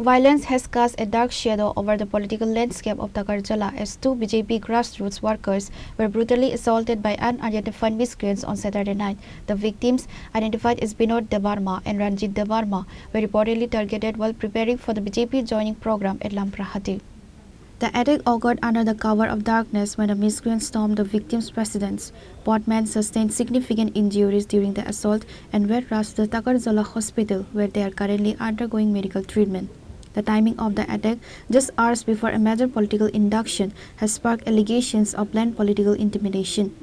Violence has cast a dark shadow over the political landscape of Takarjala as two BJP grassroots workers were brutally assaulted by unidentified miscreants on Saturday night. The victims, identified as Binod Debarma and Ranjit Debarma, were reportedly targeted while preparing for the BJP joining program at Lamprahati. The attack occurred under the cover of darkness when the miscreants stormed the victims' residence. Both men sustained significant injuries during the assault and were rushed to the Takarjala hospital, where they are currently undergoing medical treatment. The timing of the attack, just hours before a major political induction, has sparked allegations of planned political intimidation.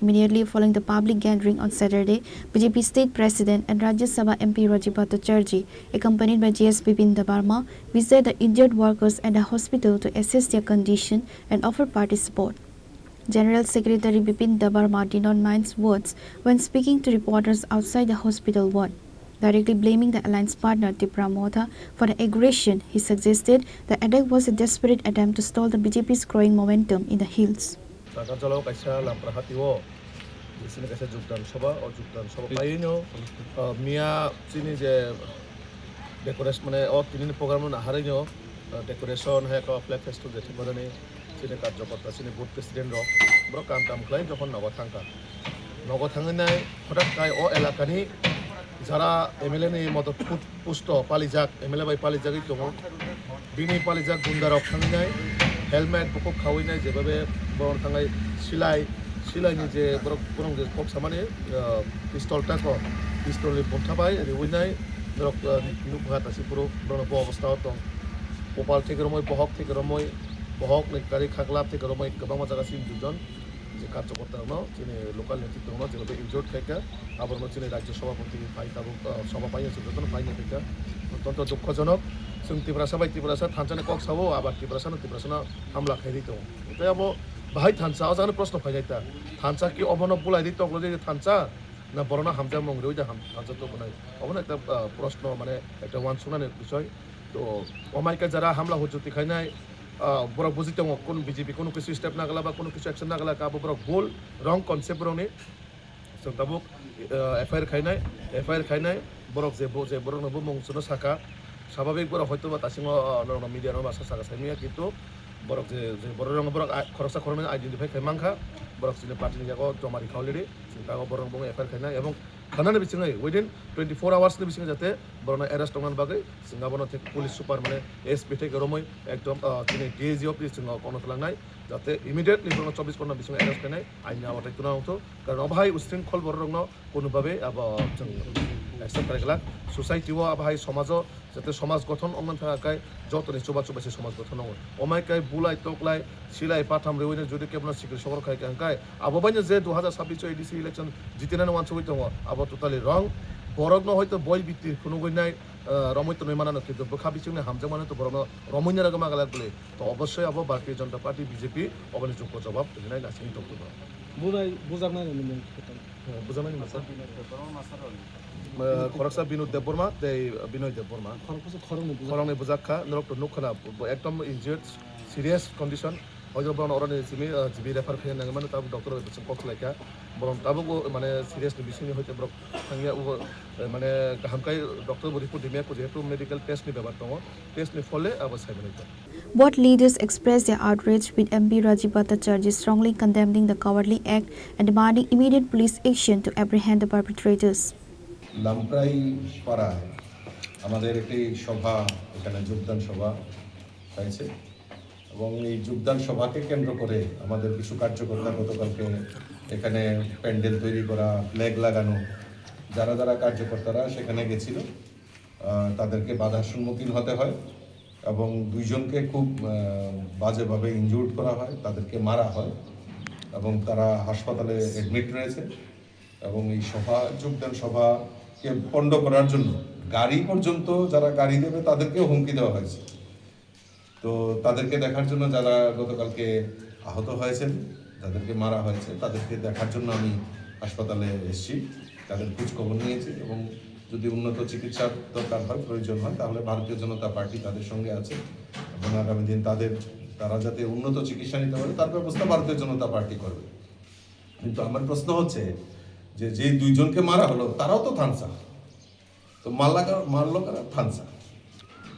Immediately following the public gathering on Saturday, BJP State President and Rajya Sabha MP Rajiv Bhattacharjee, accompanied by GS Bipin Debarma, visited the injured workers at the hospital to assess their condition and offer party support. General Secretary Bipin Debarma did not mince words when speaking to reporters outside the hospital ward. Directly blaming the alliance partner Tipra Motha for the aggression, he suggested the attack was a desperate attempt to stall the BJP's growing momentum in the hills. Takarjala kaisa Lamprahati o disini kaisa jogdan sabha paino mia sini je decoration mane o tinin program na harinyo decoration hai ka flag festival je thimorani sini karjokorta sini board president ro bro kam khlai jokhon nogo thangnai hotak kai o elakani jara MLA ni moto pusto palijak MLA bai palijak tongo bini palijak gunda rok thangnai helmet pokok khawinai jebabe bon thangai silai ni je borok kurang je kok samane pistol ta ko pistol ni bonthabai winai borok nukha ta sipuro borok bo obostha tong popal theke romoy bohok ni kari khaklap theke romoy kabang jaga sim dujon যে কার্যকর্তা ন যিনি local নেতৃত্ব ন যেভাবে injured থেকে আবার যিনি রাজ্য সভাপতি পাই তাবো সভা পাইছে যতন পাইনি থেকে অত্যন্ত দুঃখজনক जों ত্রিপুরাসা থানচানে কক সাবো আবার ত্রিপুরাসানো হামলা খাই দিত ওটাই আবো বাহাই থানচা আজানো প্রশ্ন ফাইজাইতা থানচা কি অবনব বুলাই দিত অগলে যে থানচা না বড়না হামজা মংরেও যা থানচা তো বনাই অবন একটা প্রশ্ন মানে একটা ওয়ান শুনানের বিষয় তো অমাইকা যারা হামলা হজুতি খাইনাই borok bujite mo kun BJP kono kisu step na gala ba kono kisu action na gala ka borok bol wrong concept brone so tabuk FIR khainai borok je borok no bumong suno saka স্বাভাবিক borok hoyto ba tasingo no media no basa saka saimia কিন্তু borok je borok khoroksa khorme identify khaimangkha borok sine party ni jago tomari khawledi sinta borok bong FIR khainai এবং খানানে বিসিঙে within 24 hours নি বিসিঙে যাতে বরনা arrest হন বাগে সিঙ্গাবন থেকে police super মানে SP থেকে রমই একদম তিনি ডিএজি অফিস সিঙ্গা কোনো তলাংনাই যাতে ইমিডিয়েটলি বরনা 24 ঘন্টা বিসিঙে অ্যারেস্ট খানাই আইন আওতায় তুনা হতো কারণ অভাই উশৃঙ্খল বররং কোনোভাবে আব जों एक्सेप्ट करेगला सोसाइटिव आबाहाय समाज जाते समाज गठन अमन थाखाय जतनि चोबा समाज गठन नङो अमायकाय बुलाय तकलाय सिलाय पाथाम रेवैनो जुदि केबल सिक्रेट सहर खायकाय आबोबायनो जे 2026 एडिसि इलेक्शन जितेनानो वान सबै दङ आबो टोटाली रं बरगनो हयतो बय बिति खुनुगैनाय रमैतो नयमानानो किन्तु बखा बिसिंनि हामजामानो तो बरगनो रमैनो रगमा गाला बले तो अवश्य आबो भारतीय जनता पार्टी बीजेपी अबनि जोग जवाब होनाय नासिनि दक्तब बुजानाय बुजानाय मासा खरकसा बिनोद देबबर्मा दे बिनय देबबर्मा खरंनि बुजाखा नरक नुखना एकदम इनजुर्ड सिरियास कंडिशन हयतो बरन अरनि जिबि रेफार खायना माने ताबो डॉक्टर बेसन कक्स लायका बरन ताबो माने सिरियास बिसिनि हयतो ब्रक थांगिया माने गाहामकाय डॉक्टर रिपोर्ट दिमिया को जेहेतु मेडिकल टेस्ट नि बेबार दङ टेस्ट नि फले आबो सायबनायता. Both leaders expressed their outrage, with MP Rajiv Bhattacharjee strongly condemning the cowardly act and demanding immediate police action to apprehend the perpetrators. লামপ্রাই পাড়ায় আমাদের একটি সভা এখানে যোগদান সভা হয়েছে এবং এই যোগদান সভাকে কেন্দ্র করে আমাদের কিছু কার্যকর্তা গতকালকে এখানে প্যান্ডেল তৈরি করা ফ্ল্যাগ লাগানো যারা কার্যকর্তারা সেখানে গেছিল তাদেরকে বাধার সম্মুখীন হতে হয় এবং দুইজনকে খুব বাজেভাবে ইনজুর্ড করা হয় তাদেরকে মারা হয় এবং তারা হাসপাতালে অ্যাডমিট রয়েছে এবং এই যোগদান সভাকে পণ্ড করার জন্য গাড়ি পর্যন্ত যারা গাড়ি দেবে তাদেরকেও হুমকি দেওয়া হয়েছে তো তাদেরকে দেখার জন্য যারা গতকালকে আহত হয়েছেন যাদেরকে মারা হয়েছে তাদেরকে দেখার জন্য আমি হাসপাতালে এসেছি তাদের খোঁজ খবর নিয়েছি এবং যদি উন্নত চিকিৎসার দরকার হয় প্রয়োজন হয় তাহলে ভারতীয় জনতা পার্টি তাদের সঙ্গে আছে এবং আগামী দিন তারা যাতে উন্নত চিকিৎসা নিতে পারে তার ব্যবস্থা ভারতীয় জনতা পার্টি করবে কিন্তু আমার প্রশ্ন হচ্ছে যে দুইজনকে মারা হলো তারাও তো থানসা তো মারলো কারা থানসা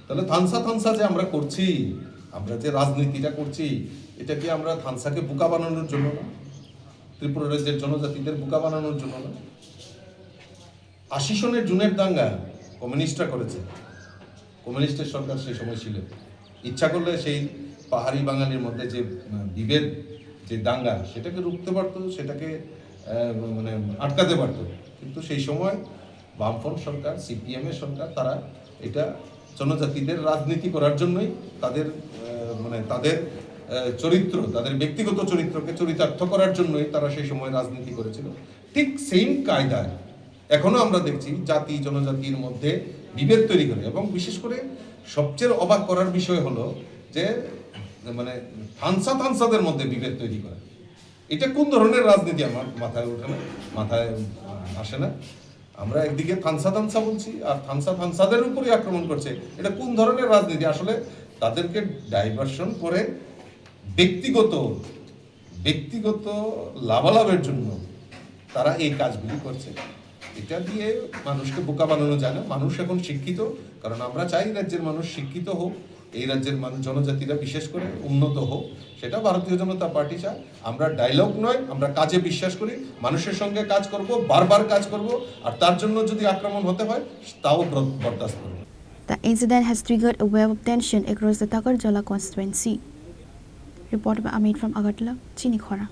তাহলে থানসা যে আমরা করছি, আমরা যে রাজনীতিটা করছি, এটা কি আমরা থানসাকে বোকা বানানোর জন্য না? ত্রিপুরা রাজ্যের জনজাতিদের বোকা বানানোর জন্য না? 80 সনের জুনের দাঙ্গা কমিউনিস্টরা করেছে, কমিউনিস্টের সরকার সেই সময় ছিল। ইচ্ছা করলে সেই পাহাড়ি বাঙালির মধ্যে যে বিভেদ, যে দাঙ্গা, সেটাকে রুখতে পারতো, সেটাকে মানে আটকাতে পারতো। কিন্তু সেই সময় বামফ্রন্ট সরকার, সিপিএমের সরকার, তারা এটা জনজাতিদের রাজনীতি করার জন্যই, তাদের মানে তাদের চরিত্র, তাদের ব্যক্তিগত চরিত্রকে চরিতার্থ করার জন্যই তারা সেই সময় রাজনীতি করেছিল। ঠিক সেম কায়দায় এখনো আমরা দেখছি জাতি জনজাতির মধ্যে বিভেদ তৈরি করে। এবং বিশেষ করে সবচেয়ে অবাক করার বিষয় হলো যে মানে থানসাদের মধ্যে বিভেদ তৈরি করে। এটা কোন ধরনের রাজনীতি আমার মাথায় ওঠে না, মাথায় আসে না। আমরা একদিকে থানসা বলছি, আর থানসাদের উপরই আক্রমণ করছে। এটা কোন ধরনের রাজনীতি? আসলে তাদেরকে ডাইভার্সন করে ব্যক্তিগত লাভালাভের জন্য তারা এই কাজগুলি করছে। এটা দিয়ে মানুষকে বোকা বানানো যায় না। মানুষ এখন শিক্ষিত, কারণ আমরা চাই রাজ্যের মানুষ শিক্ষিত হোক, এই রাজ্যের মানুষ জনজাতিরা বিশেষ করে উন্নত হোক, সেটা ভারতীয় জনতা পার্টি চায়। আমরা ডায়লগ নয়, আমরা কাজে বিশ্বাস করি। মানুষের সঙ্গে কাজ করব, বারবার কাজ করব, আর তার জন্য যদি আক্রমণ হতে হয় তাও বরদাস্ত করব। The incident has triggered a wave of tension across the Takarjala constituency. Reported by Amit from Agartala, Chini Khora.